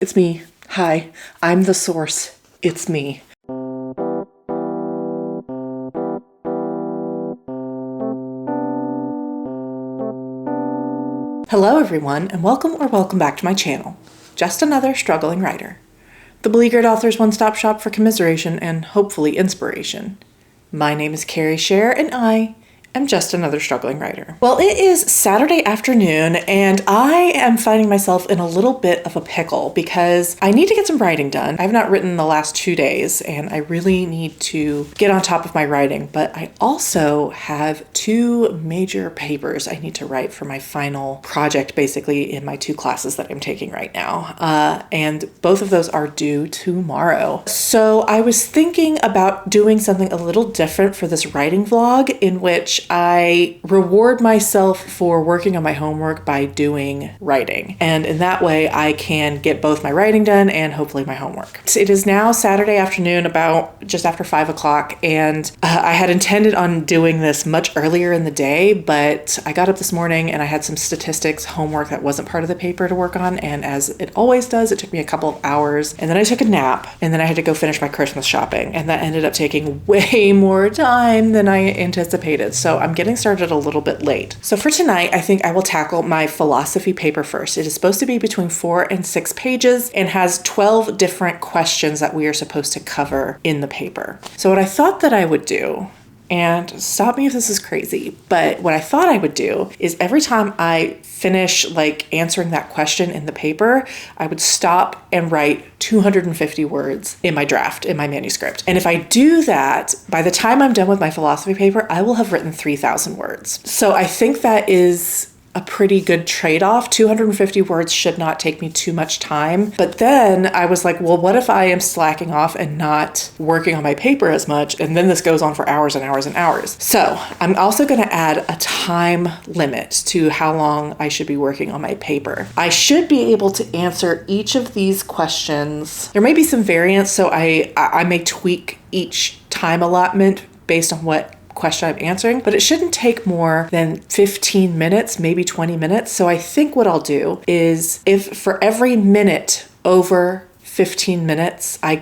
It's me. Hi, I'm the source. It's me. Hello everyone, and welcome back to my channel. Just another struggling writer. The Beleaguered Authors one-stop shop for commiseration and hopefully inspiration. My name is Carrie Scher, and I am just another struggling writer. Well, it is Saturday afternoon, and I am finding myself in a little bit of a pickle because I need to get some writing done. I've not written the last 2 days, and I really need to get on top of my writing, but I also have 2 major papers I need to write for my final project, basically, in my 2 classes that I'm taking right now. And both of those are due tomorrow. So I was thinking about doing something a little different for this writing vlog, in which I reward myself for working on my homework by doing writing. And in that way, I can get both my writing done and hopefully my homework. It is now Saturday afternoon, about just after 5 o'clock, and I had intended on doing this much earlier in the day, but I got up this morning and I had some statistics homework that wasn't part of the paper to work on, and as it always does, it took me a couple of hours, and then I took a nap, and then I had to go finish my Christmas shopping, and that ended up taking way more time than I anticipated. So I'm getting started a little bit late. So for tonight, I think I will tackle my philosophy paper first. It is supposed to be between 4 and 6 pages and has 12 different questions that we are supposed to cover in the paper. So what I thought that I would do, and stop me if this is crazy, but what I thought I would do is every time I finish answering that question in the paper, I would stop and write 250 words in my draft, in my manuscript. And if I do that, by the time I'm done with my philosophy paper, I will have written 3,000 words. So I think that is a pretty good trade-off. 250 words should not take me too much time. But then I was like, well, what if I am slacking off and not working on my paper as much? And then this goes on for hours and hours and hours. So I'm also going to add a time limit to how long I should be working on my paper. I should be able to answer each of these questions. There may be some variance, so I may tweak each time allotment based on what question I'm answering, but it shouldn't take more than 15 minutes, maybe 20 minutes. So I think what I'll do is, if for every minute over 15 minutes I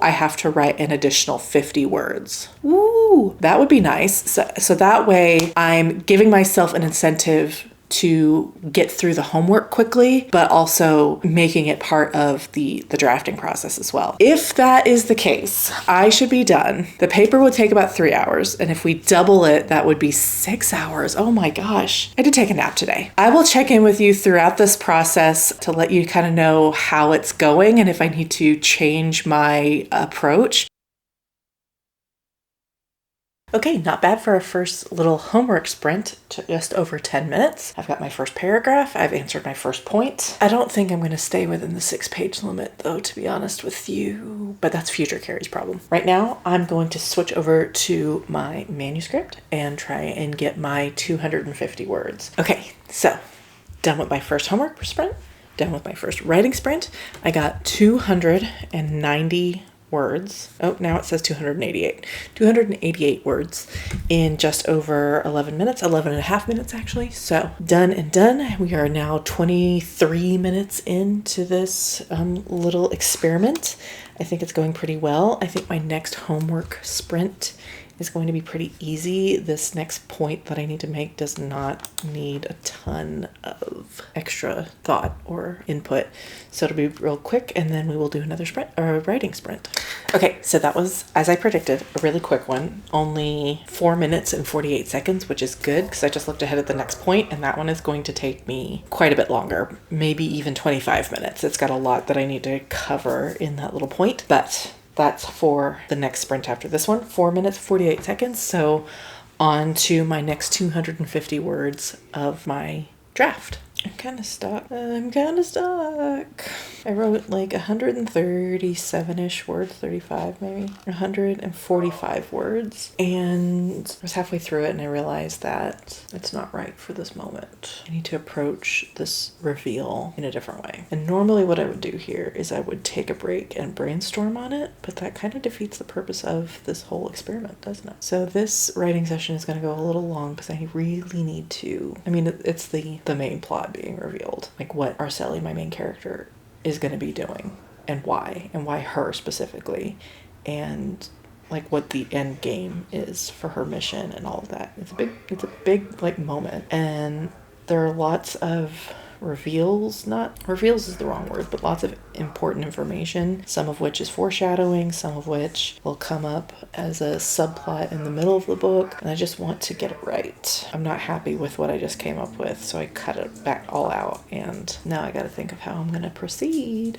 have to write an additional 50 words. Ooh, that would be nice. So that way I'm giving myself an incentive to get through the homework quickly, but also making it part of the drafting process as well. If that is the case, I should be done. The paper would take about 3 hours, and if we double it, that would be 6 hours. Oh my gosh. I did take a nap today. I will check in with you throughout this process to let you kind of know how it's going and if I need to change my approach. Okay, not bad for a first little homework sprint, to just over 10 minutes. I've got my first paragraph. I've answered my first point. I don't think I'm going to stay within the 6-page limit, though, to be honest with you, but that's future Carrie's problem. Right now, I'm going to switch over to my manuscript and try and get my 250 words. Okay, so done with my first homework sprint, done with my first writing sprint. I got 290 words. Oh, now it says 288. 288 words in just over 11 minutes, 11 and a half minutes actually. So done and done. We are now 23 minutes into this little experiment. I think it's going pretty well. I think my next homework sprint is going to be pretty easy. This next point that I need to make does not need a ton of extra thought or input. So it'll be real quick, and then we will do another sprint, or a writing sprint. Okay, so that was, as I predicted, a really quick one. Only 4 minutes and 48 seconds, which is good because I just looked ahead at the next point, and that one is going to take me quite a bit longer, maybe even 25 minutes. It's got a lot that I need to cover in that little point, but that's for the next sprint after this one. 4 minutes, 48 seconds. So on to my next 250 words of my draft. I'm kind of stuck. I wrote 137-ish words, 35 maybe, 145 words. And I was halfway through it and I realized that it's not right for this moment. I need to approach this reveal in a different way. And normally what I would do here is I would take a break and brainstorm on it, but that kind of defeats the purpose of this whole experiment, doesn't it? So this writing session is going to go a little long because I really need to, it's the main plot being revealed. Like what Arceli, my main character, is going to be doing and why her specifically, and like what the end game is for her mission and all of that. It's a big like moment, and there are lots of reveals, not reveals is the wrong word, but lots of important information, some of which is foreshadowing, some of which will come up as a subplot in the middle of the book, and I just want to get it right. I'm not happy with what I just came up with, so I cut it back all out, and now I gotta think of how I'm gonna proceed.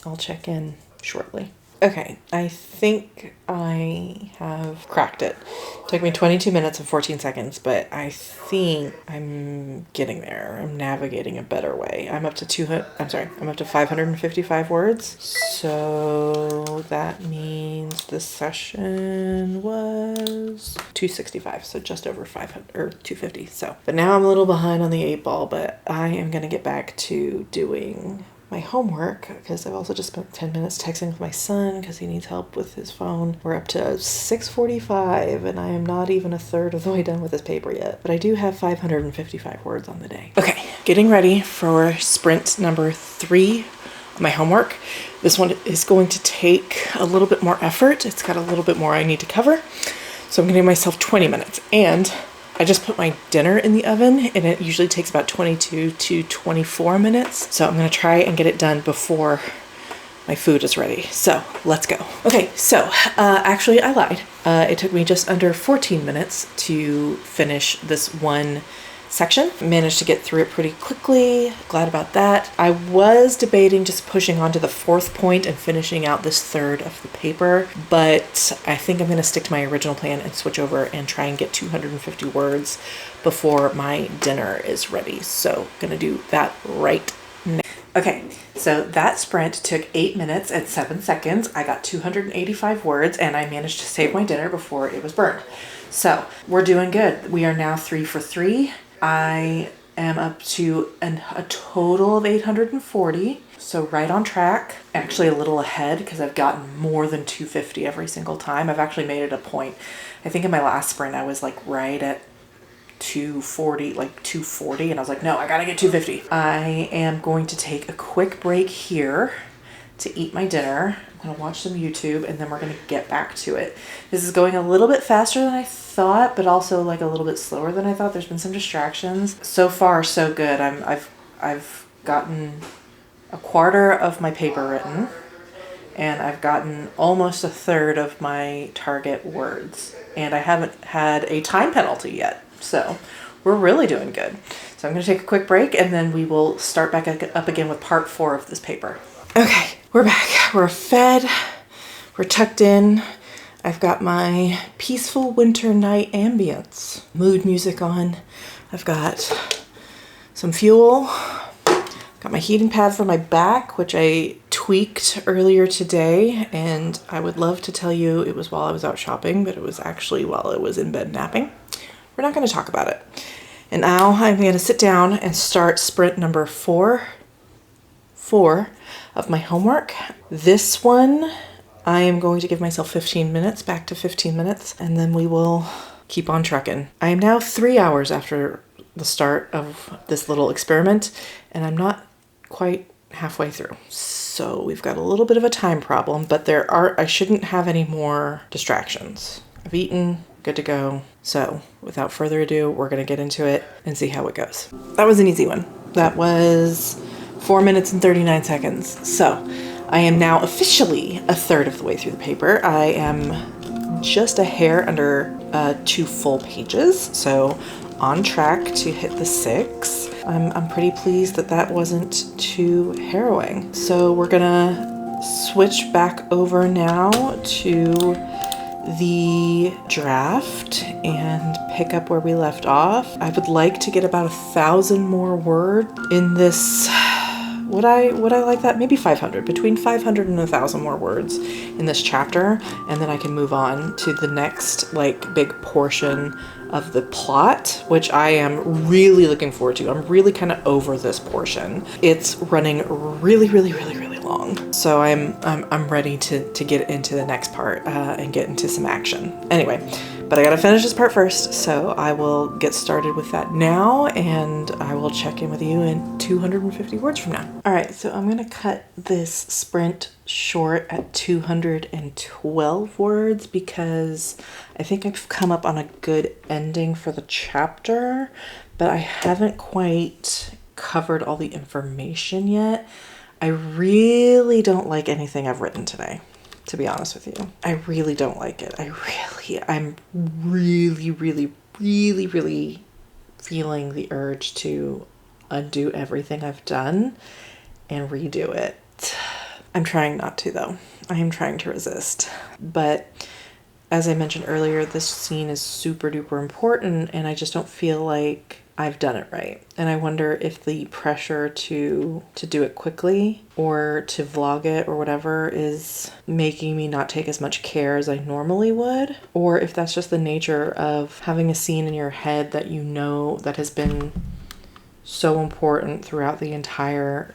I'll check in shortly. Okay, I think I have cracked it. It took me 22 minutes and 14 seconds, but I think I'm getting there. I'm navigating a better way. I'm up to 555 words. So that means this session was 265, so just over 500 or 250. So, but now I'm a little behind on the 8 ball, but I am going to get back to doing my homework, because I've also just spent 10 minutes texting with my son because he needs help with his phone. We're up to 6:45 and I am not even a third of the way done with this paper yet, but I do have 555 words on the day. Okay, getting ready for sprint number 3 of my homework. This one is going to take a little bit more effort. It's got a little bit more I need to cover. So I'm gonna give myself 20 minutes, and I just put my dinner in the oven, and it usually takes about 22 to 24 minutes. So I'm gonna try and get it done before my food is ready. So let's go. Okay, so actually I lied. It took me just under 14 minutes to finish this one section. Managed to get through it pretty quickly. Glad about that. I was debating just pushing on to the 4th point and finishing out this 3rd of the paper, but I think I'm going to stick to my original plan and switch over and try and get 250 words before my dinner is ready. So I'm going to do that right now. Okay, so that sprint took 8 minutes and 7 seconds. I got 285 words, and I managed to save my dinner before it was burned. So we're doing good. We are now 3 for 3. I am up to a total of 840, so right on track. Actually a little ahead because I've gotten more than 250 every single time. I've actually made it a point. I think in my last sprint I was like right at 240, and I was like, no, I gotta get 250. I am going to take a quick break here to eat my dinner. I'm gonna watch some YouTube, and then we're gonna get back to it. This is going a little bit faster than I thought, but also like a little bit slower than I thought. There's been some distractions. So far, so good. I've gotten a quarter of my paper written, and I've gotten almost a third of my target words, and I haven't had a time penalty yet. So we're really doing good. So I'm gonna take a quick break, and then we will start back up again with part 4 of this paper. Okay, we're back. We're fed. We're tucked in. I've got my peaceful winter night ambience mood music on. I've got some fuel. Got my heating pad for my back, which I tweaked earlier today, and I would love to tell you it was while I was out shopping, but it was actually while I was in bed napping. We're not going to talk about it. And now I'm going to sit down and start sprint number 4 of my homework. This one, I am going to give myself 15 minutes, back to 15 minutes, and then we will keep on trucking. I am now 3 hours after the start of this little experiment, and I'm not quite halfway through. So we've got a little bit of a time problem, but I shouldn't have any more distractions. I've eaten, good to go. So without further ado, we're gonna get into it and see how it goes. That was an easy one. That was 4 minutes and 39 seconds. So I am now officially a third of the way through the paper. I am just a hair under 2 full pages. So on track to hit the 6. I'm pretty pleased that wasn't too harrowing. So we're gonna switch back over now to the draft and pick up where we left off. I would like to get about 1,000 more words in this. Would I like that? Maybe 500, between 500 and 1,000 more words in this chapter, and then I can move on to the next like big portion of the plot, which I am really looking forward to. I'm really kind of over this portion. It's running really long. wrong. So I'm ready to get into the next part and get into some action. Anyway, but I gotta finish this part first, so I will get started with that now, and I will check in with you in 250 words from now. All right, so I'm gonna cut this sprint short at 212 words because I think I've come up on a good ending for the chapter, but I haven't quite covered all the information yet. I really don't like anything I've written today, to be honest with you. I really don't like it. I'm really feeling the urge to undo everything I've done and redo it. I'm trying not to, though. I am trying to resist. But as I mentioned earlier, this scene is super duper important, and I just don't feel like I've done it right. And I wonder if the pressure to do it quickly or to vlog it or whatever is making me not take as much care as I normally would, or if that's just the nature of having a scene in your head that you know that has been so important throughout the entire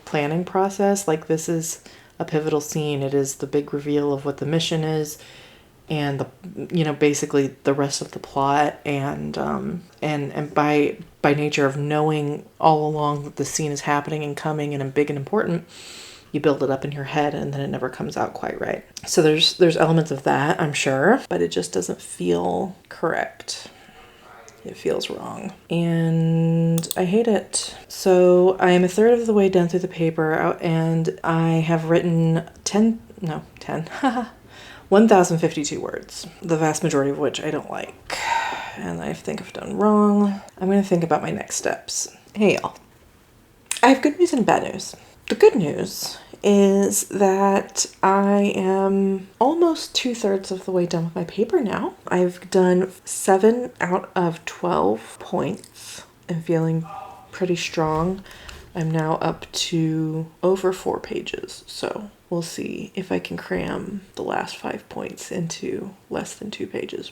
planning process. Like, this is a pivotal scene. It is the big reveal of what the mission is, and basically the rest of the plot, and by nature of knowing all along that the scene is happening and coming and big and important, you build it up in your head and then it never comes out quite right. So there's elements of that, I'm sure, but it just doesn't feel correct. It feels wrong, and I hate it. So I am a third of the way done through the paper, and I have written 1,052 words, the vast majority of which I don't like, and I think I've done wrong. I'm going to think about my next steps. Hey y'all, I have good news and bad news. The good news is that I am almost 2/3 of the way done with my paper now. I've done 7 out of 12 points and feeling pretty strong. I'm now up to over 4 pages, so we'll see if I can cram the last 5 points into less than 2 pages.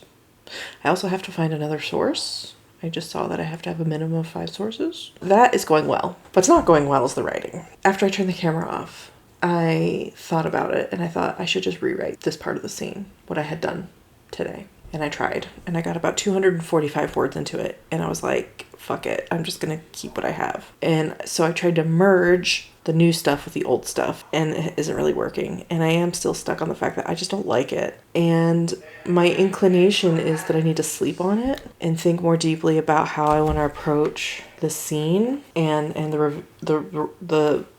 I also have to find another source. I just saw that I have to have a minimum of 5 sources. That is going well. What's not going well is the writing. After I turned the camera off, I thought about it, and I thought I should just rewrite this part of the scene, what I had done today. And I tried, and I got about 245 words into it, and I was like, fuck it, I'm just gonna keep what I have. And so I tried to merge the new stuff with the old stuff, and it isn't really working. And I am still stuck on the fact that I just don't like it. And my inclination is that I need to sleep on it and think more deeply about how I want to approach the scene and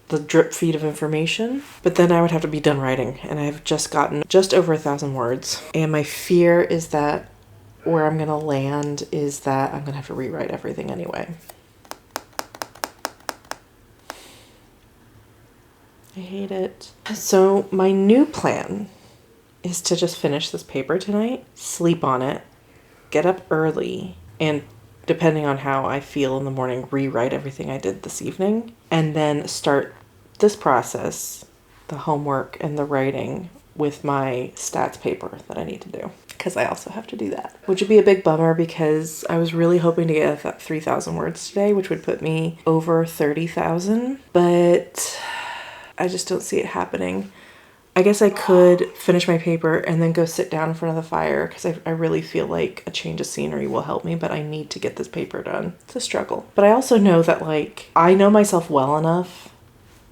the drip feed of information. But then I would have to be done writing, and I've just gotten just over 1,000 words. And my fear is that where I'm gonna land is that I'm gonna have to rewrite everything anyway. I hate it. So my new plan is to just finish this paper tonight, sleep on it, get up early, and depending on how I feel in the morning, rewrite everything I did this evening, and then start this process, the homework and the writing, with my stats paper that I need to do, because I also have to do that, which would be a big bummer because I was really hoping to get 3,000 words today, which would put me over 30,000, but I just don't see it happening. I guess I could finish my paper and then go sit down in front of the fire, because I really feel like a change of scenery will help me, but I need to get this paper done. It's a struggle. But I also know that I know myself well enough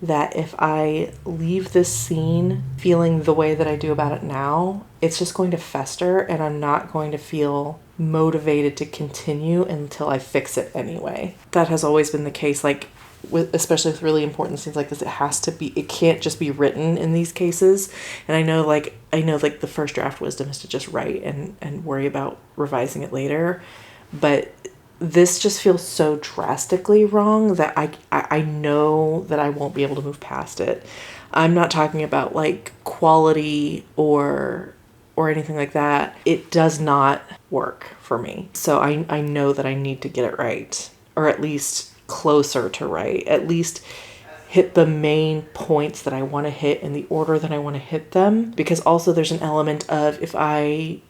that if I leave this scene feeling the way that I do about it now, it's just going to fester, and I'm not going to feel motivated to continue until I fix it anyway. That has always been the case, especially with really important scenes like this. It can't just be written in these cases. And I know the first draft wisdom is to just write and worry about revising it later. But this just feels so drastically wrong that I know that I won't be able to move past it. I'm not talking about quality or anything like that. It does not work for me. So I know that I need to get it right, or at least closer to right, at least hit the main points that I want to hit in the order that I want to hit them. Because also there's an element of, if I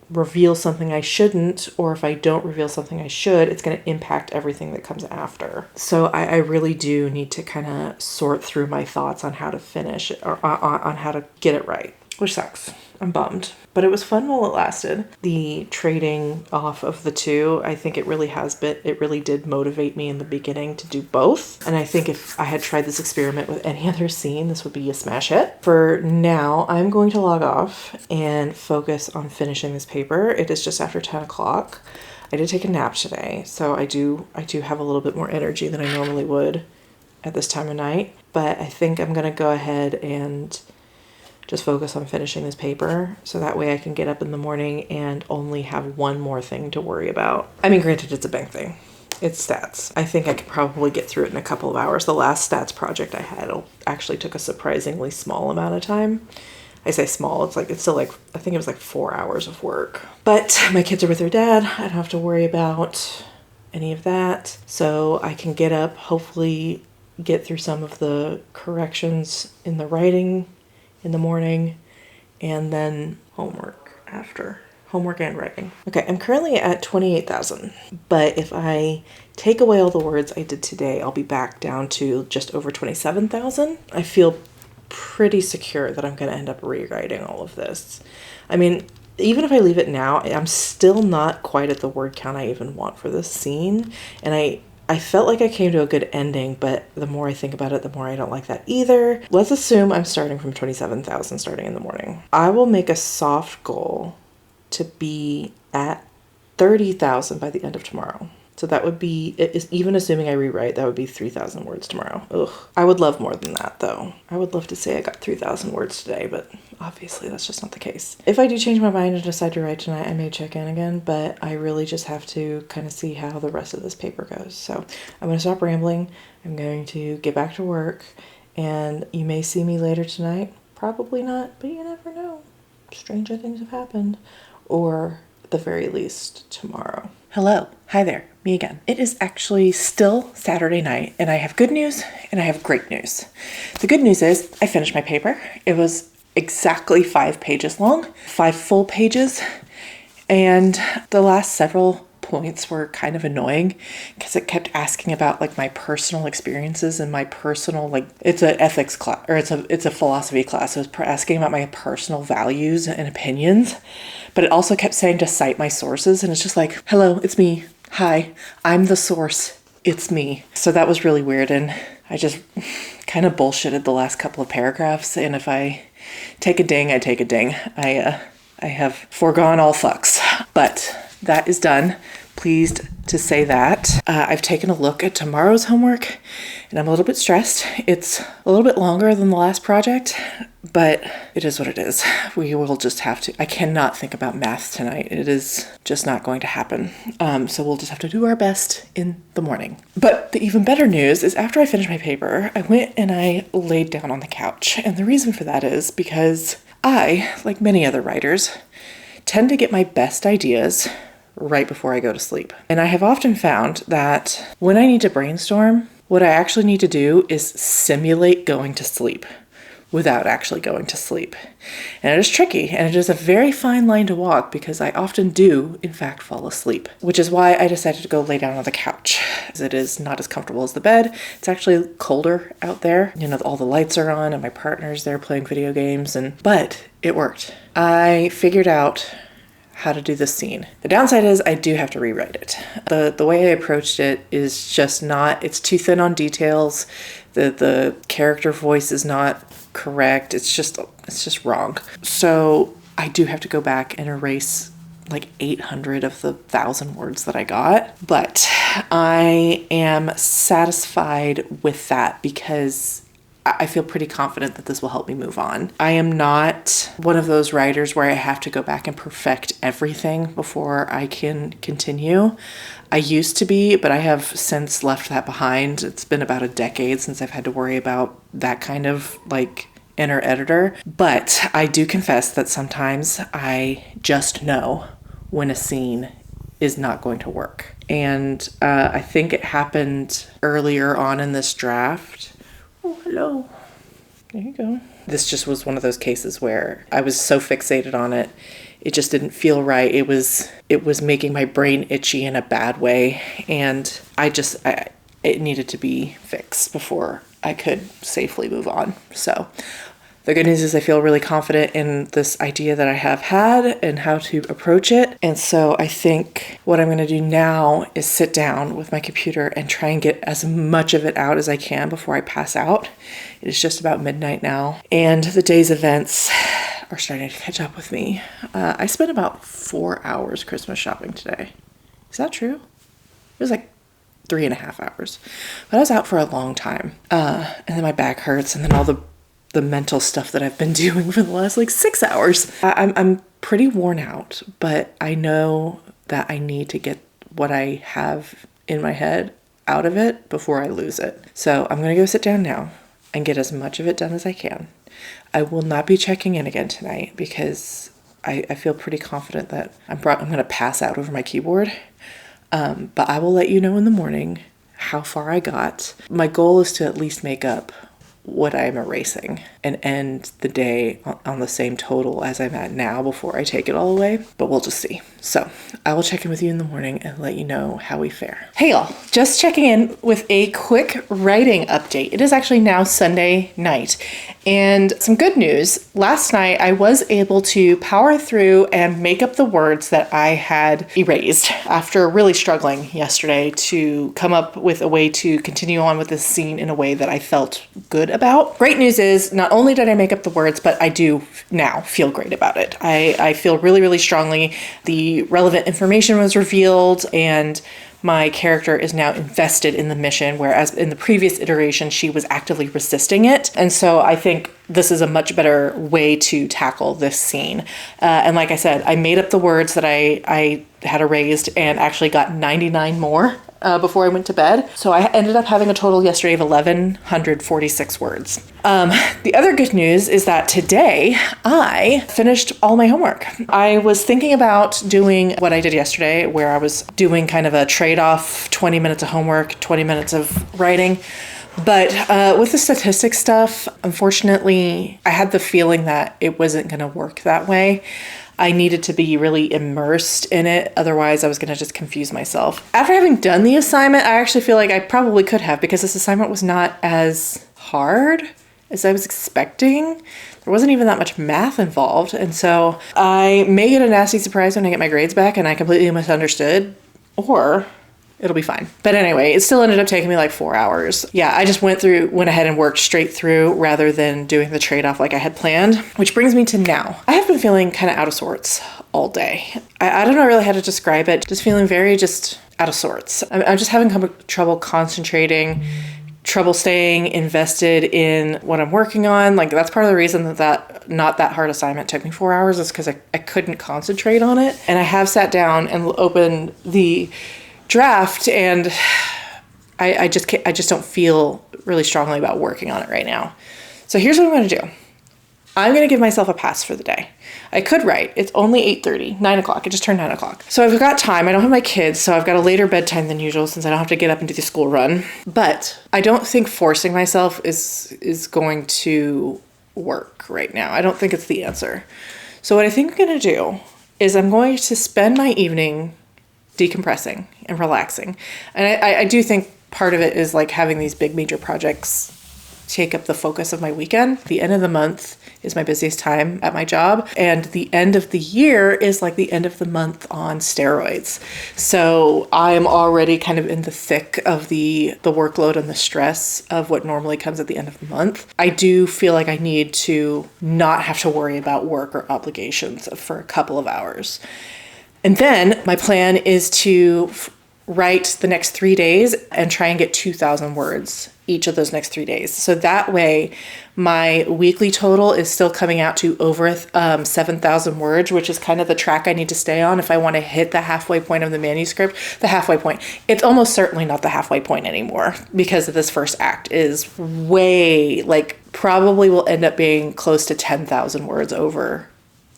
reveal something I shouldn't, or if I don't reveal something I should, it's going to impact everything that comes after. So I really do need to kind of sort through my thoughts on how to finish it, or on how to get it right, which sucks. I'm bummed. But it was fun while it lasted. The trading off of the two, I think it really did motivate me in the beginning to do both. And I think if I had tried this experiment with any other scene, this would be a smash hit. For now, I'm going to log off and focus on finishing this paper. It is just after 10 o'clock. I did take a nap today, so I do have a little bit more energy than I normally would at this time of night. But I think I'm going to go ahead and just focus on finishing this paper, so that way I can get up in the morning and only have one more thing to worry about. I mean, granted, it's a bank thing. It's stats. I think I could probably get through it in a couple of hours. The last stats project I had actually took a surprisingly small amount of time. I say small, it's still like, I think it was like 4 hours of work. But my kids are with their dad. I don't have to worry about any of that. So I can get up, hopefully get through some of the corrections in the writing in the morning, and then homework after. Homework and writing. Okay, I'm currently at 28,000, but if I take away all the words I did today, I'll be back down to just over 27,000. I feel pretty secure that I'm going to end up rewriting all of this. I mean, even if I leave it now, I'm still not quite at the word count I even want for this scene, and I felt like I came to a good ending, but the more I think about it, the more I don't like that either. Let's assume I'm starting from 27,000 starting in the morning. I will make a soft goal to be at 30,000 by the end of tomorrow. So that would be, even assuming I rewrite, that would be 3,000 words tomorrow. Ugh. I would love more than that, though. I would love to say I got 3,000 words today, but obviously that's just not the case. If I do change my mind and decide to write tonight, I may check in again, but I really just have to kind of see how the rest of this paper goes. So I'm going to stop rambling. I'm going to get back to work, and you may see me later tonight. Probably not, but you never know. Stranger things have happened. Or at the very least, tomorrow. Hello. Hi there. Me again. It is actually still Saturday night, and I have good news and I have great news. The good news is I finished my paper. It was exactly 5 pages long, 5 full pages, and the last several points were kind of annoying because it kept asking about like my personal experiences and my personal, like, it's an ethics class, or it's a philosophy class, so it's asking about my personal values and opinions, but it also kept saying to cite my sources, and it's just like, hello, it's me. Hi, I'm the source. It's me. So that was really weird, and I just kind of bullshitted the last couple of paragraphs, and if I take a ding, I take a ding. I have foregone all fucks, but that is done. Pleased to say that. I've taken a look at tomorrow's homework, and I'm a little bit stressed. It's a little bit longer than the last project, but it is what it is. We will just have to. I cannot think about math tonight. It is just not going to happen. So we'll just have to do our best in the morning. But the even better news is after I finished my paper, I went and I laid down on the couch. And the reason for that is because I, like many other writers, tend to get my best ideas right before I go to sleep. And I have often found that when I need to brainstorm, what I actually need to do is simulate going to sleep without actually going to sleep. And it is tricky, and it is a very fine line to walk because I often do, in fact, fall asleep, which is why I decided to go lay down on the couch. It is not as comfortable as the bed. It's actually colder out there. You know, all the lights are on and my partner's there playing video games, but it worked. I figured out how to do this scene. The downside is I do have to rewrite it. The way I approached it is just not, it's too thin on details. The character voice is not correct. It's just wrong. So I do have to go back and erase like 800 of the 1,000 words that I got. But I am satisfied with that because I feel pretty confident that this will help me move on. I am not one of those writers where I have to go back and perfect everything before I can continue. I used to be, but I have since left that behind. It's been about a decade since I've had to worry about that kind of like inner editor. But I do confess that sometimes I just know when a scene is not going to work. And I think it happened earlier on in this draft. Oh, hello. There you go. This just was one of those cases where I was so fixated on it. It just didn't feel right. It was making my brain itchy in a bad way. And it needed to be fixed before I could safely move on. So the good news is I feel really confident in this idea that I have had and how to approach it. And so I think what I'm going to do now is sit down with my computer and try and get as much of it out as I can before I pass out. It is just about midnight now, and the day's events are starting to catch up with me. I spent about 4 hours Christmas shopping today. Is that true? It was like 3.5 hours, but I was out for a long time. And then my back hurts, and then all the mental stuff that I've been doing for the last 6 hours. I'm pretty worn out, but I know that I need to get what I have in my head out of it before I lose it. So I'm going to go sit down now and get as much of it done as I can. I will not be checking in again tonight because I feel pretty confident that I'm going to pass out over my keyboard. But I will let you know in the morning how far I got. My goal is to at least make up what I'm erasing and end the day on the same total as I'm at now before I take it all away, but we'll just see. So I will check in with you in the morning and let you know how we fare. Hey y'all, just checking in with a quick writing update. It is actually now Sunday night, and some good news. Last night I was able to power through and make up the words that I had erased after really struggling yesterday to come up with a way to continue on with this scene in a way that I felt good about. Great news is not only did I make up the words, but I do now feel great about it. I feel really, really strongly. The relevant information was revealed and my character is now invested in the mission, whereas in the previous iteration, she was actively resisting it. And so I think this is a much better way to tackle this scene. And like I said, I made up the words that I had erased and actually got 99 more before I went to bed. So I ended up having a total yesterday of 1,146 words. The other good news is that today I finished all my homework. I was thinking about doing what I did yesterday, where I was doing kind of a trade-off, 20 minutes of homework, 20 minutes of writing. But with the statistics stuff, unfortunately, I had the feeling that it wasn't going to work that way. I needed to be really immersed in it. Otherwise, I was going to just confuse myself. After having done the assignment, I actually feel like I probably could have, because this assignment was not as hard as I was expecting. There wasn't even that much math involved. And so I may get a nasty surprise when I get my grades back and I completely misunderstood, or it'll be fine. But anyway, it still ended up taking me 4 hours. Yeah, I just went ahead and worked straight through rather than doing the trade-off like I had planned, which brings me to now. I have been feeling kind of out of sorts all day. I don't know really how to describe it. Just feeling very just out of sorts. I'm just having trouble concentrating, trouble staying invested in what I'm working on. That's part of the reason that not that hard assignment took me 4 hours, is because I couldn't concentrate on it. And I have sat down and opened the draft, and I just don't feel really strongly about working on it right now. So here's what I'm going to do. I'm going to give myself a pass for the day. I could write. It's only 8:30, 9 o'clock. It just turned 9 o'clock. So I've got time. I don't have my kids, so I've got a later bedtime than usual since I don't have to get up and do the school run. But I don't think forcing myself is going to work right now. I don't think it's the answer. So what I think I'm going to do is I'm going to spend my evening decompressing and relaxing. And I do think part of it is having these big major projects take up the focus of my weekend. The end of the month is my busiest time at my job, and the end of the year is the end of the month on steroids. So I'm already kind of in the thick of the workload and the stress of what normally comes at the end of the month. I do feel like I need to not have to worry about work or obligations for a couple of hours. And then my plan is to write the next 3 days and try and get 2,000 words each of those next 3 days. So that way my weekly total is still coming out to over 7,000 words, which is kind of the track I need to stay on if I want to hit the halfway point of the manuscript. The halfway point. It's almost certainly not the halfway point anymore, because of this first act is way, probably will end up being close to 10,000 words over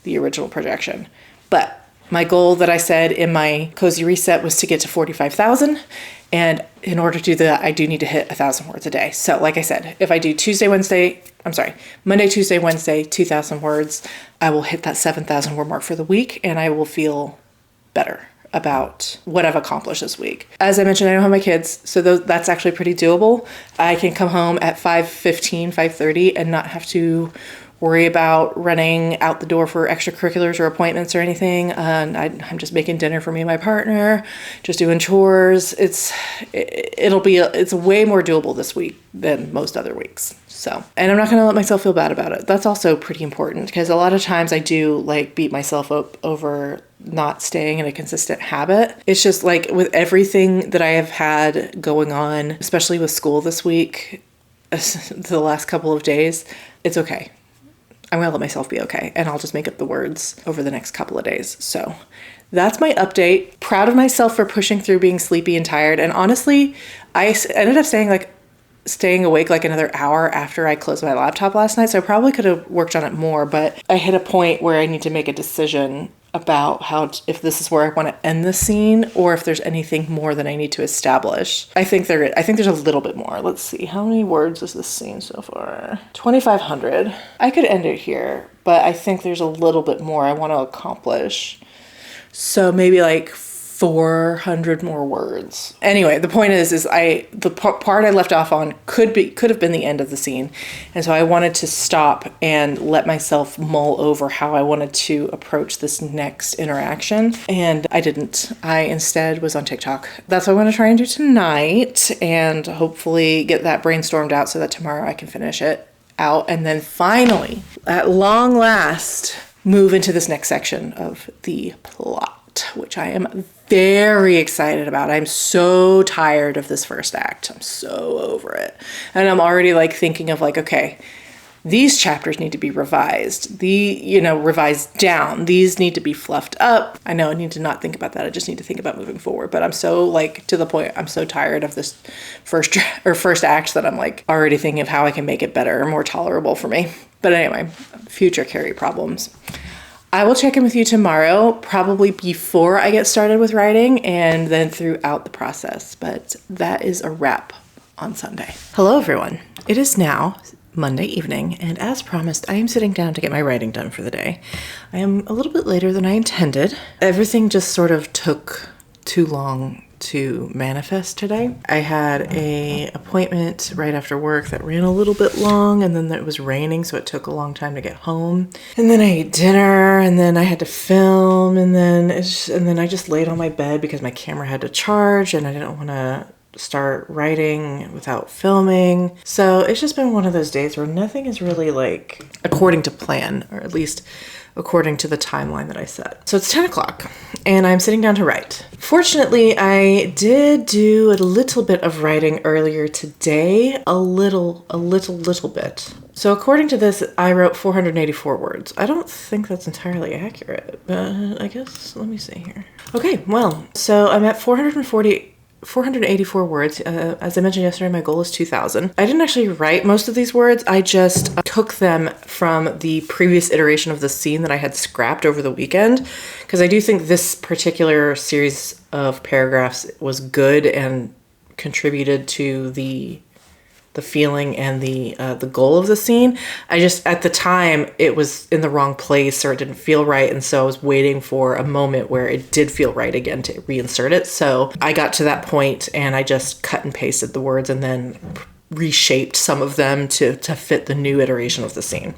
the original projection. But my goal that I said in my Cozy Reset was to get to 45,000, And in order to do that, I do need to hit 1,000 words a day. So like I said, if I do Monday, Tuesday, Wednesday, 2,000 words, I will hit that 7,000 word mark for the week, and I will feel better about what I've accomplished this week. As I mentioned, I don't have my kids, so that's actually pretty doable. I can come home at 5:15, 5:30 and not have to worry about running out the door for extracurriculars or appointments or anything. I'm just making dinner for me and my partner, just doing chores. It's way more doable this week than most other weeks. So, and I'm not going to let myself feel bad about it. That's also pretty important, because a lot of times I do like beat myself up over not staying in a consistent habit. It's just like with everything that I have had going on, especially with school this week, the last couple of days, it's okay. I'm going to let myself be okay, and I'll just make up the words over the next couple of days. So that's my update. Proud of myself for pushing through being sleepy and tired. And honestly, I ended up staying awake like another hour after I closed my laptop last night. So I probably could have worked on it more, but I hit a point where I need to make a decision about if this is where I want to end the scene, or if there's anything more that I need to establish. I think there's a little bit more. Let's see. How many words is this scene so far? 2,500. I could end it here, but I think there's a little bit more I want to accomplish. So maybe like 400 more words. Anyway, the point is the part I left off on could have been the end of the scene. And so I wanted to stop and let myself mull over how I wanted to approach this next interaction. And I didn't. I instead was on TikTok. That's what I'm going to try and do tonight, and hopefully get that brainstormed out so that tomorrow I can finish it out. And then finally, at long last, move into this next section of the plot, which I am very excited about. I'm so tired of this first act. I'm so over it. And I'm already like thinking of like, okay, these chapters need to be revised. Revised down. These need to be fluffed up. I know I need to not think about that. I just need to think about moving forward. But I'm so like to the point, I'm so tired of this first act that I'm like already thinking of how I can make it better or more tolerable for me. But anyway, future Carrie problems. I will check in with you tomorrow, probably before I get started with writing and then throughout the process. But that is a wrap on Sunday. Hello, everyone. It is now Monday evening, and as promised, I am sitting down to get my writing done for the day. I am a little bit later than I intended. Everything just sort of took too long to manifest today. I had an appointment right after work that ran a little bit long, and then it was raining, so it took a long time to get home. And then I ate dinner, and then I had to film, and then I just laid on my bed because my camera had to charge, and I didn't want to start writing without filming. So it's just been one of those days where nothing is really like according to plan, or at least according to the timeline that I set. So it's 10 o'clock and I'm sitting down to write. Fortunately, I did do a little bit of writing earlier today, a little bit. So according to this, I wrote 484 words. I don't think that's entirely accurate, but I guess, let me see here. Okay, well, so I'm at 484 words. As I mentioned yesterday, my goal is 2,000. I didn't actually write most of these words. I just took them from the previous iteration of the scene that I had scrapped over the weekend, because I do think this particular series of paragraphs was good and contributed to the feeling and the goal of the scene. I just, at the time, it was in the wrong place or it didn't feel right. And so I was waiting for a moment where it did feel right again to reinsert it. So I got to that point and I just cut and pasted the words and then reshaped some of them to fit the new iteration of the scene.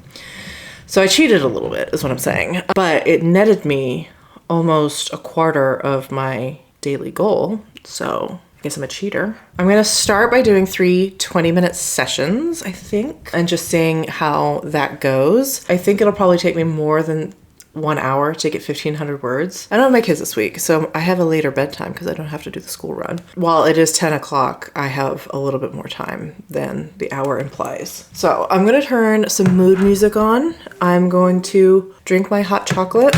So I cheated a little bit, is what I'm saying. But it netted me almost a quarter of my daily goal. So I guess I'm a cheater. I'm going to start by doing 3 20-minute sessions, I think, and just seeing how that goes. I think it'll probably take me more than 1 hour to get 1,500 words. I don't have my kids this week, so I have a later bedtime because I don't have to do the school run. While it is 10 o'clock, I have a little bit more time than the hour implies. So I'm going to turn some mood music on. I'm going to drink my hot chocolate.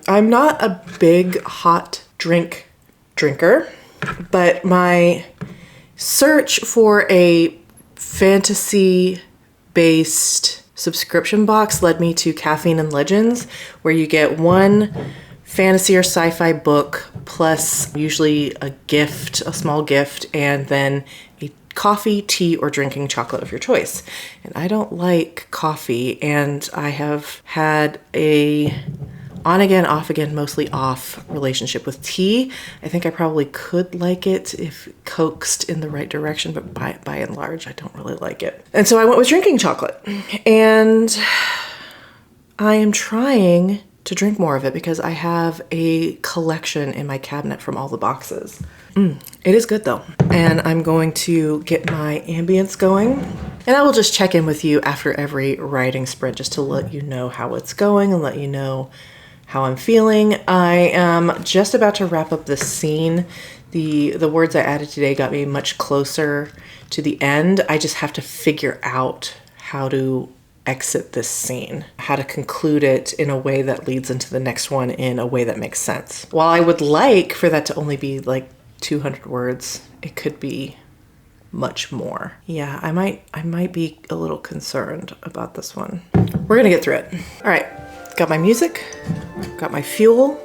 I'm not a big hot drinker, but my search for a fantasy-based subscription box led me to Caffeine and Legends, where you get one fantasy or sci-fi book, plus usually a gift, a small gift, and then a coffee, tea, or drinking chocolate of your choice. And I don't like coffee, and I have had a on again, off again, mostly off relationship with tea. I think I probably could like it if coaxed in the right direction, but by and large, I don't really like it. And so I went with drinking chocolate. And I am trying to drink more of it because I have a collection in my cabinet from all the boxes. It is good though. And I'm going to get my ambience going. And I will just check in with you after every writing sprint just to let you know how it's going and let you know how I'm feeling. I am just about to wrap up the scene. The words I added today got me much closer to the end. I just have to figure out how to exit this scene, how to conclude it in a way that leads into the next one in a way that makes sense. While I would like for that to only be like 200 words, it could be much more. Yeah, I might be a little concerned about this one. We're gonna get through it. All right. Got my music, got my fuel,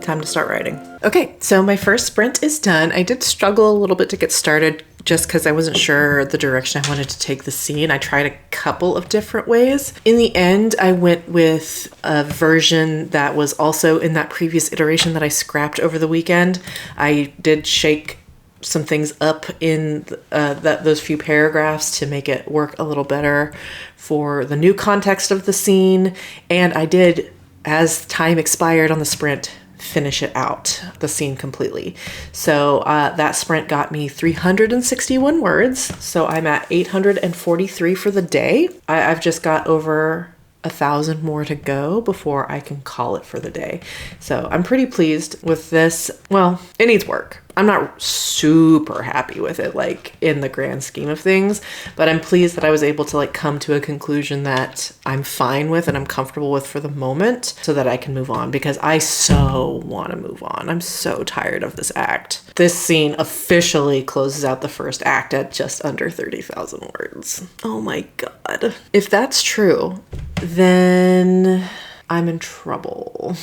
time to start writing. Okay, so my first sprint is done. I did struggle a little bit to get started just because I wasn't sure the direction I wanted to take the scene. I tried a couple of different ways. In the end, I went with a version that was also in that previous iteration that I scrapped over the weekend. I did shake some things up in those few paragraphs to make it work a little better for the new context of the scene. And I did, as time expired on the sprint, finish it out, the scene completely. So that sprint got me 361 words. So I'm at 843 for the day. I've just got over 1,000 more to go before I can call it for the day. So I'm pretty pleased with this. Well, it needs work. I'm not super happy with it, like in the grand scheme of things, but I'm pleased that I was able to like come to a conclusion that I'm fine with and I'm comfortable with for the moment so that I can move on, because I so want to move on. I'm so tired of this act. This scene officially closes out the first act at just under 30,000 words. Oh my God. If that's true, then I'm in trouble.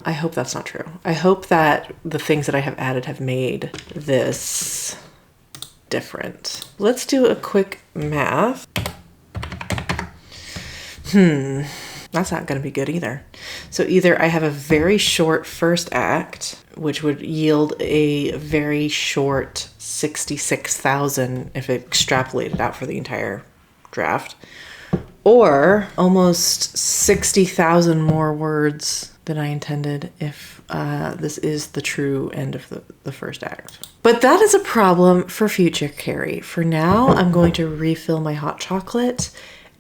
I hope that's not true. I hope that the things that I have added have made this different. Let's do a quick math. That's not going to be good either. So either I have a very short first act, which would yield a very short 66,000 if it extrapolated out for the entire draft, or almost 60,000 more words than I intended if this is the true end of the first act. But that is a problem for future Carrie. For now, I'm going to refill my hot chocolate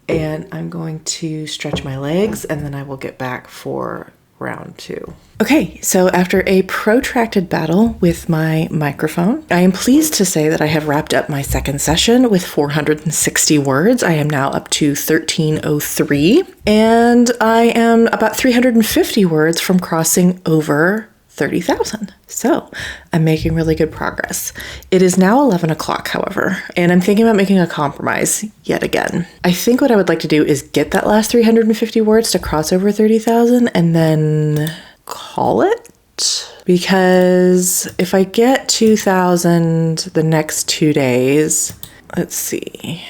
and I'm going to stretch my legs, and then I will get back for round 2. Okay, so after a protracted battle with my microphone, I am pleased to say that I have wrapped up my second session with 460 words. I am now up to 1303, and I am about 350 words from crossing over 30,000. So I'm making really good progress. It is now 11 o'clock, however, and I'm thinking about making a compromise yet again. I think what I would like to do is get that last 350 words to cross over 30,000 and then call it. Because if I get 2,000 the next 2 days, let's see.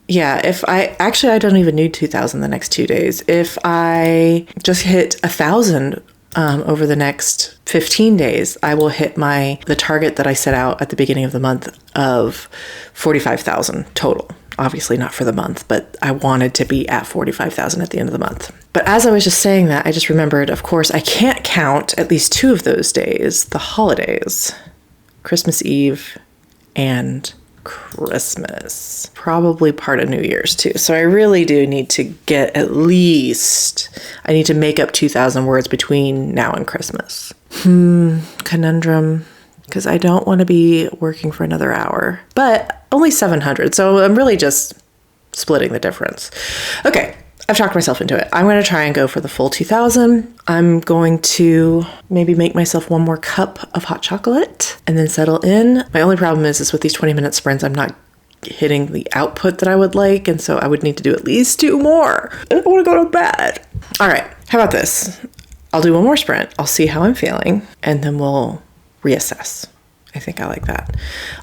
Yeah, I don't even need 2,000 the next 2 days. If I just hit 1,000 over the next 15 days, I will hit the target that I set out at the beginning of the month of 45,000 total. Obviously not for the month, but I wanted to be at 45,000 at the end of the month. But as I was just saying that, I just remembered, of course, I can't count at least 2 of those days, the holidays, Christmas Eve and Christmas, probably part of New Year's too. So I really do need to get I need to make up 2,000 words between now and Christmas. Conundrum, because I don't want to be working for another hour, but only 700. So I'm really just splitting the difference. Okay. I've talked myself into it. I'm going to try and go for the full 2,000. I'm going to maybe make myself one more cup of hot chocolate and then settle in. My only problem is with these 20-minute sprints, I'm not hitting the output that I would like. And so I would need to do at least 2 more. I don't want to go to bed. All right. How about this? I'll do one more sprint. I'll see how I'm feeling, and then we'll reassess. I think I like that.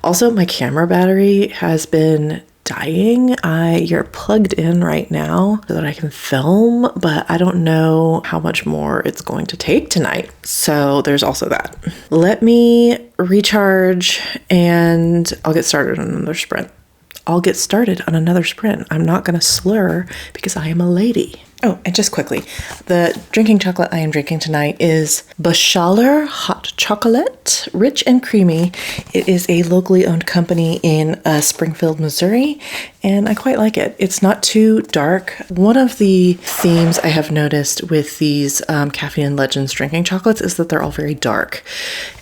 Also, my camera battery has been dying. You're plugged in right now so that I can film, but I don't know how much more it's going to take tonight. So there's also that. Let me recharge and I'll get started on another sprint. I'm not going to slur because I am a lady. Oh, and just quickly, the drinking chocolate I am drinking tonight is Bashaler Hot Chocolate, rich and creamy. It is a locally owned company in Springfield, Missouri, and I quite like it. It's not too dark. One of the themes I have noticed with these Caffeine Legends drinking chocolates is that they're all very dark.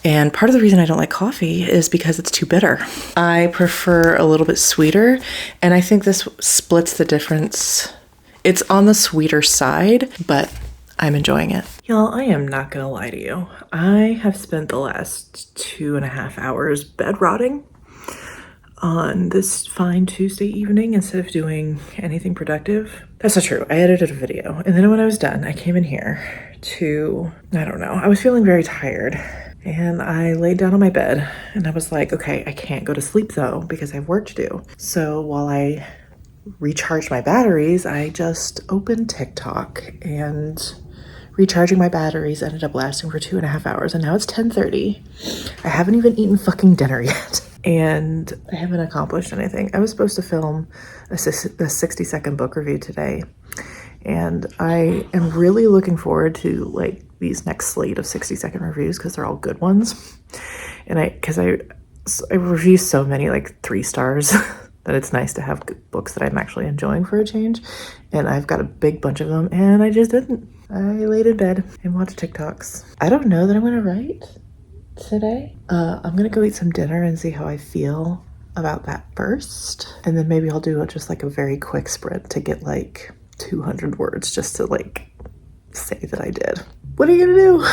And part of the reason I don't like coffee is because it's too bitter. I prefer a little bit sweeter, and I think this splits the difference. It's on the sweeter side, but I'm enjoying it. Y'all, I am not gonna lie to you. I have spent the last 2.5 hours bed rotting on this fine Tuesday evening instead of doing anything productive. That's not true. I edited a video, and then when I was done, I came in here to, I don't know, I was feeling very tired. And I laid down on my bed and I was like, okay, I can't go to sleep though because I have work to do. So while I recharged my batteries, I just opened TikTok, and recharging my batteries ended up lasting for 2.5 hours, and now it's 10:30. I haven't even eaten fucking dinner yet, and I haven't accomplished anything. I was supposed to film a 60-second book review today, and I am really looking forward to like these next slate of 60-second reviews because they're all good ones, and I review so many like 3 stars that it's nice to have good books that I'm actually enjoying for a change. And I've got a big bunch of them, and I just didn't. I laid in bed and watched TikToks. I don't know that I'm gonna write today. I'm gonna go eat some dinner and see how I feel about that first. And then maybe I'll do just like a very quick sprint to get like 200 words just to like say that I did. What are you gonna do?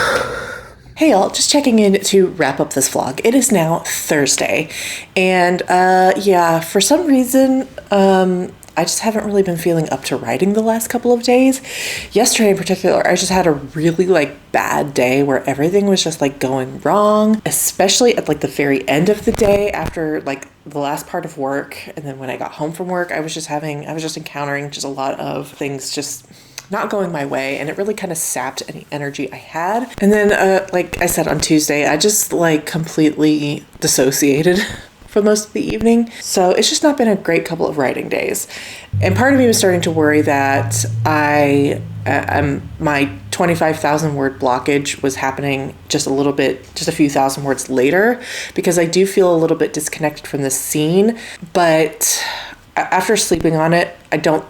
Hey y'all, just checking in to wrap up this vlog. It is now Thursday, and yeah, for some reason, I just haven't really been feeling up to writing the last couple of days. Yesterday in particular, I just had a really like bad day where everything was just like going wrong, especially at like the very end of the day after like the last part of work. And then when I got home from work, I was just encountering just a lot of things just not going my way, and it really kind of sapped any energy I had. And then like I said on Tuesday, I just like completely dissociated for most of the evening. So it's just not been a great couple of writing days. And part of me was starting to worry that my 25,000 word blockage was happening just a few thousand words later, because I do feel a little bit disconnected from this scene. But after sleeping on it, I don't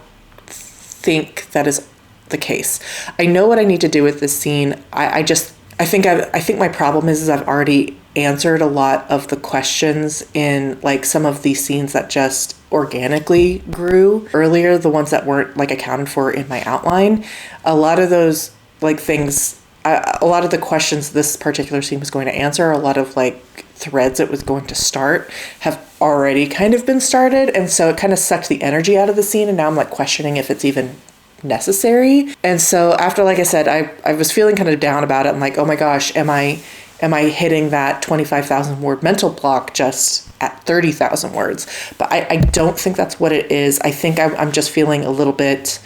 think that is the case. I know what I need to do with this scene. I think my problem is I've already answered a lot of the questions in like some of these scenes that just organically grew earlier, the ones that weren't like accounted for in my outline. A lot of those like things, a lot of the questions this particular scene was going to answer, a lot of like threads it was going to start have already kind of been started, and so it kind of sucked the energy out of the scene, and now I'm like questioning if it's even necessary. And so after, like I said, I was feeling kind of down about it. I'm like, oh my gosh, am I hitting that 25,000 word mental block just at 30,000 words? But I don't think that's what it is. I think I'm just feeling a little bit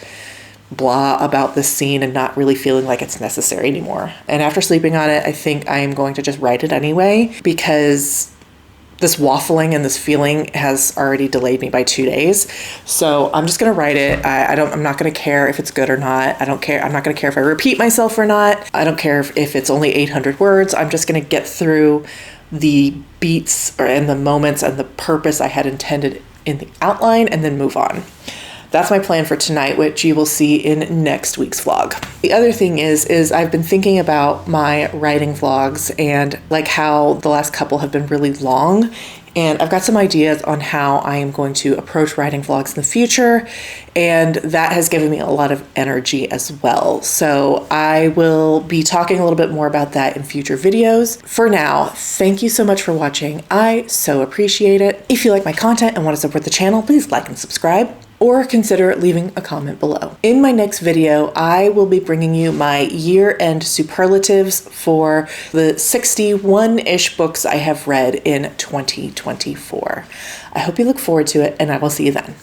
blah about this scene and not really feeling like it's necessary anymore. And after sleeping on it, I think I am going to just write it anyway, because this waffling and this feeling has already delayed me by 2 days. So I'm just going to write it. I'm not going to care if it's good or not. I don't care. I'm not going to care if I repeat myself or not. I don't care if it's only 800 words. I'm just going to get through the beats and the moments and the purpose I had intended in the outline and then move on. That's my plan for tonight, which you will see in next week's vlog. The other thing is I've been thinking about my writing vlogs and like how the last couple have been really long, and I've got some ideas on how I am going to approach writing vlogs in the future, and that has given me a lot of energy as well. So I will be talking a little bit more about that in future videos. For now, thank you so much for watching. I so appreciate it. If you like my content and want to support the channel, please like and subscribe. or consider leaving a comment below. In my next video, I will be bringing you my year-end superlatives for the 61-ish books I have read in 2024. I hope you look forward to it, and I will see you then.